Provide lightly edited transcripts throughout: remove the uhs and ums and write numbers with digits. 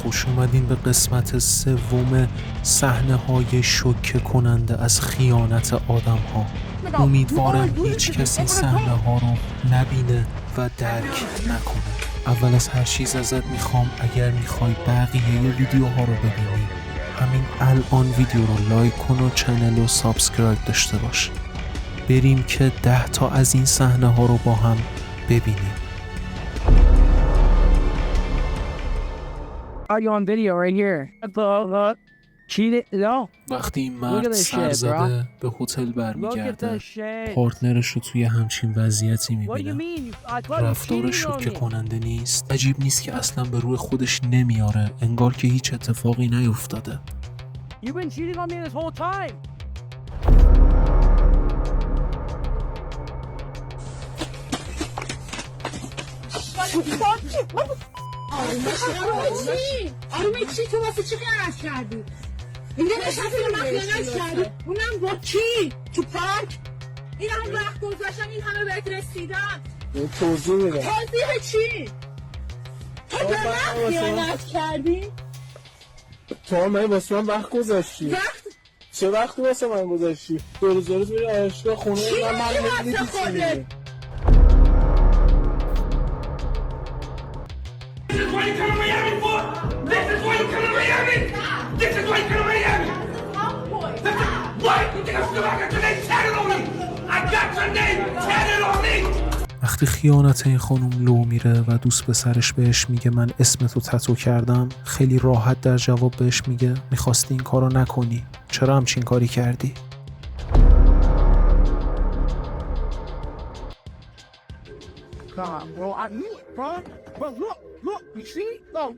خوش اومدین به قسمت سوم صحنه‌های شوکه کننده از خیانت آدم‌ها. امیدوارم هیچ کس این صحنه‌ها رو نبینه و درک نکنه. اول از هر چیز ازت میخوام اگر میخوای بقیه ویدیوها رو ببینی همین الان ویدیو رو لایک کن و چنل رو سابسکرایب داشته باش. بریم که 10 تا از این صحنه‌ها رو با هم ببینیم. Are you on video right here? Cheated? No. وقتی این مرد سر زده به هتل برمیگرده، پارتنرش رو توی همچین وضعیتی میبینه. رفتارش شوکه کننده نیست؟ عجیب نیست که اصلا به روی خودش نمیاره، انگار که هیچ اتفاقی نیفتاده. You've been cheating on me this whole time. آرومه چی؟ تو واسه چی خیانت کردی؟ اینجا نشستی به من خیانت کردی؟ اونم با کی؟ تو پارک؟ این همه وقت گذاشتم این همه بهت رسیدم. توضیح میدم. توضیح چی؟ تو به من خیانت کردی؟ تو هم واسه من وقت گذاشتی. وقت؟ چه وقتی واسه من گذاشتی؟ دو روز میری آرایشگاه خونه من کی واسه خودت؟ This is why you come to Miami for! This is why you come to Miami! This is why you come to Miami! What? You think I'm still out there today? Tatted on me! I got your name tatted on me! وقتی خیانت این خانم لو میره و دوست پسرش بهش میگه من اسمتو تتو کردم، خیلی راحت در جواب بهش میگه میخواستی این کارو نکنی، چرا همچین کاری کردی؟ God, bro, I knew it, bro. Bro, look, you see? Look.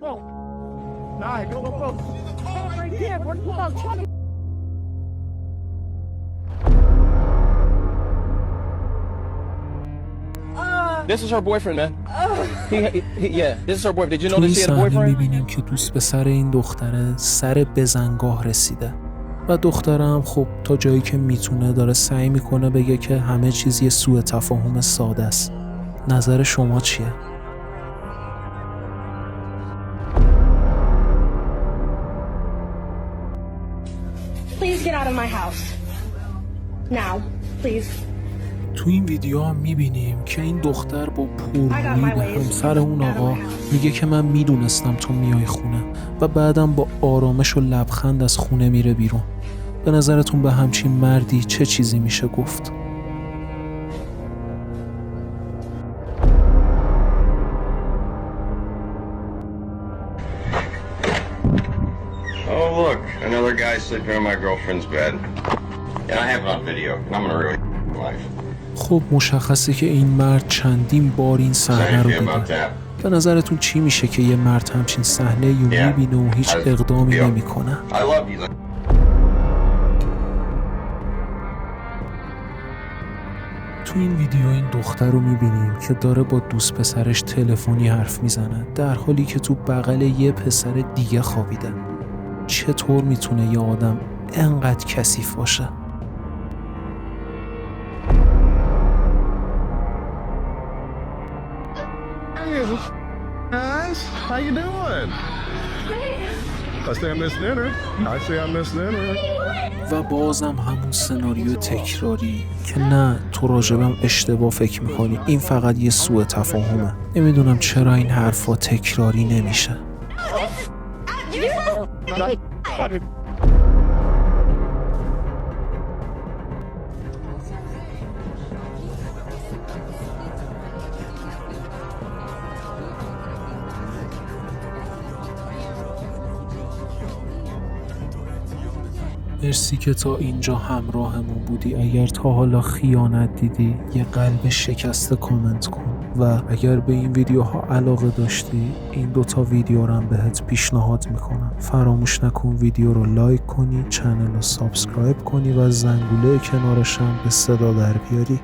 Nah, go. Right there, bro. Look. This is her boyfriend, man. Yeah, this is her boyfriend. Did you know تو that این she had a صحنه boyfriend? میبینیم که دوست پسر این دختره سر بزنگاه رسیده و دختره هم خب تا جایی که میتونه داره سعی میکنه بگه که همه چیز یه سوء تفاهم ساده است. نظر شما چیه؟ Please get out of my house. Now, please. تو این ویدیو هم میبینیم که این دختر با پررویی به همسر اون آقا میگه که من میدونستم تو میای خونه و بعدم با آرامش و لبخند از خونه میره بیرون. به نظرتون به همچین مردی چه چیزی میشه گفت؟ Oh, look, another guy sleeping in my girlfriend's bed. And I have it on video, and I'm gonna ruin your life. خب مشخصه که این مرد چندین بار این صحنه رو دیده. به نظرتون چی میشه که یه مرد همچین صحنه یو میبینه و هیچ اقدامی نمیکنه؟ I love you. تو این ویدیو این دختر رو میبینیم که داره با دوست پسرش تلفنی حرف میزنه در حالی که تو بغل یه پسر دیگه خوابیده. چطور میتونه یه آدم انقدر کثیف باشه؟ Guys, how you doing? I say I missed dinner. I say I missed dinner. و بازم همون سناریو تکراری که نه تو راجبم اشتباه فکر میکنی، این فقط یه سوء تفاهمه. نمیدونم چرا این حرفا تکراری نمیشه. مرسی که تا اینجا همراهمون بودی. اگر تا حالا خیانت دیدی یه قلب شکسته کامنت کن و اگر به این ویدیوها علاقه داشتی این دوتا ویدیو رو هم بهت پیشنهاد میکنم. فراموش نکن ویدیو رو لایک کنی، چنل رو سابسکرایب کنی و زنگوله کنارش هم به صدا در بیاری.